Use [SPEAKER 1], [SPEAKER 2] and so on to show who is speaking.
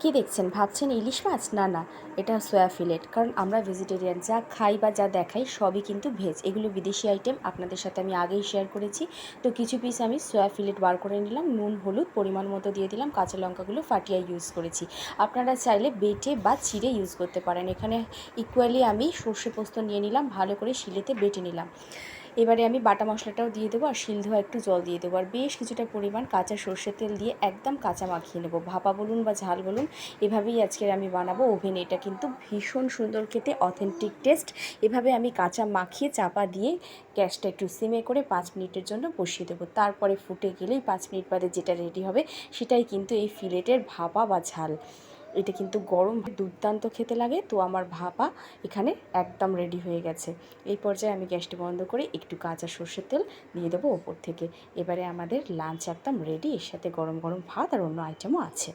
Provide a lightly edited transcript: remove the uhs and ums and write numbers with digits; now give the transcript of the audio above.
[SPEAKER 1] কি দেখছেন? ভাবছেন ইলিশ মাছ? না, না, এটা সোয়া ফিলেট। কারণ আমরা ভেজিটেরিয়ান, যা খাই বা যা দেখাই সবই কিন্তু ভেজ। এগুলো বিদেশি আইটেম, আপনাদের সাথে আমি আগেই শেয়ার করেছি। তো কিছু পিস আমি সোয়া ফিলেট বার করে নিলাম, নুন হলুদ পরিমাণ মতো দিয়ে দিলাম, কাঁচা লঙ্কাগুলো ফাটিয়ে ইউজ করেছি। আপনারা চাইলে বেটে বা চিড়ে ইউজ করতে পারেন। এখানে ইকুয়ালি আমি সর্ষে পোস্ত নিয়ে নিলাম, ভালো করে শিলেতে বেটে নিলাম। এবারে আমি বাটা মশলাটাও দিয়ে দেবো আর শিল ধোয়া একটু জল দিয়ে দেবো আর বেশ কিছুটা পরিমাণ কাঁচা সর্ষের তেল দিয়ে একদম কাঁচা মাখিয়ে নেবো। ভাপা বলুন বা ঝাল বলুন, এভাবেই আজকের আমি বানাবো ওভেনে। এটা কিন্তু ভীষণ সুন্দর খেতে, অথেন্টিক টেস্ট। এভাবে আমি কাঁচা মাখিয়ে চাপা দিয়ে গ্যাসটা একটু সিমে করে 5 মিনিটের জন্য বসিয়ে দেবো। তারপরে ফুটে গেলেই 5 মিনিট বাদে যেটা রেডি হবে সেটাই কিন্তু এই ফিলেটের ভাপা বা ঝাল। এটা কিন্তু গরম দুর্দান্ত খেতে লাগে। তো আমার ভাপা এখানে একদম রেডি হয়ে গেছে। এই পর্যায়ে আমি গ্যাসটি বন্ধ করে একটু কাঁচা সর্ষের তেল দিয়ে দেবো ওপর থেকে। এবারে আমাদের লাঞ্চ একদম রেডি, এর সাথে গরম গরম ভাত আর অন্য আইটেমও আছে।